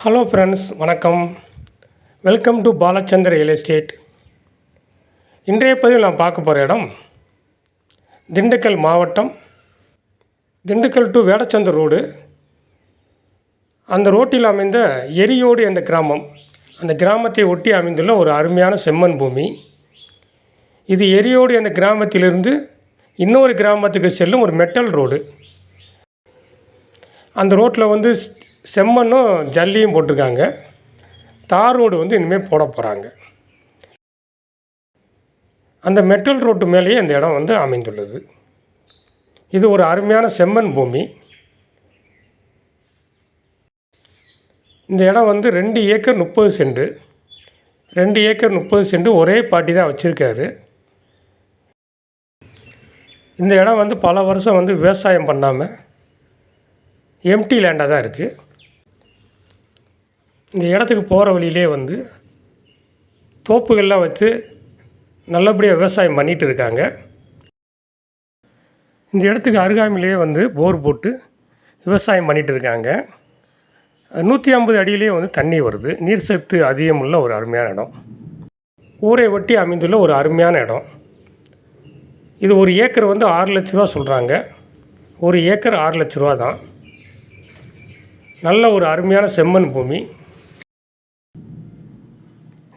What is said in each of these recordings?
Hello friends, வணக்கம். Welcome to Balachander real estate. இன்றைய பதிவில் நான் பார்க்க போகிற இடம் திண்டுக்கல் மாவட்டம், திண்டுக்கல் டு வேடச்சந்தூர் ரோடு. அந்த ரோட்டில் அமைந்த எரியோடு என்ற கிராமம், அந்த கிராமத்தை ஒட்டி அமைந்துள்ள ஒரு அருமையான செம்மண் பூமி. இது எரியோடு என்ற கிராமத்திலிருந்து இன்னொரு கிராமத்துக்கு செல்லும் ஒரு மெட்டல் ரோடு. அந்த ரோட்டில் செம்மண்ணும் ஜல்லியும் போட்டிருக்காங்க. தார் ரோடு இனிமேல் போட போகிறாங்க. அந்த மெட்டல் ரோட்டு மேலேயே இந்த இடம் அமைந்துள்ளது. இது ஒரு அருமையான செம்மண் பூமி. இந்த இடம் 2 ஏக்கர் 30 சென்ட். 2 ஏக்கர் 30 சென்ட் ஒரே பாட்டி தான் வச்சுருக்காரு. இந்த இடம் பல வருஷம் விவசாயம் பண்ணாமல் எம்டி லேண்டாக தான் இருக்குது. இந்த இடத்துக்கு போகிற வழியிலே தோப்புகள்லாம் வச்சு நல்லபடியாக விவசாயம் பண்ணிகிட்டு இருக்காங்க. இந்த இடத்துக்கு அருகாமையிலே போர் போட்டு விவசாயம் பண்ணிகிட்டு இருக்காங்க. 150 அடியிலே தண்ணி வருது. நீர் சத்து அதிகமுள்ள ஒரு அருமையான இடம். ஊரை ஒட்டி அமைந்துள்ள ஒரு அருமையான இடம். இது ஒரு ஏக்கர் 6 லட்ச ரூபா சொல்கிறாங்க. ஒரு ஏக்கர் 6 லட்ச ரூபா தான். நல்ல ஒரு அருமையான செம்மண் பூமி.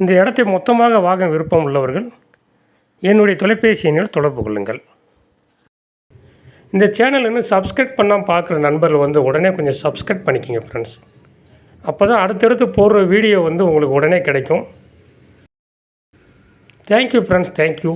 இந்த இடத்தை மொத்தமாக வாங்க விருப்பம் உள்ளவர்கள் என்னுடைய தொலைபேசி எண்ணில் தொடர்பு கொள்ளுங்கள். இந்த சேனல் இன்னும் சப்ஸ்கிரைப் பண்ணாமல் பார்க்குற நண்பர்கள் உடனே கொஞ்சம் சப்ஸ்கிரைப் பண்ணிக்கோங்க ஃப்ரெண்ட்ஸ். அப்போ தான் அடுத்தடுத்து போடுற வீடியோ உங்களுக்கு உடனே கிடைக்கும். Thank you friends, thank you.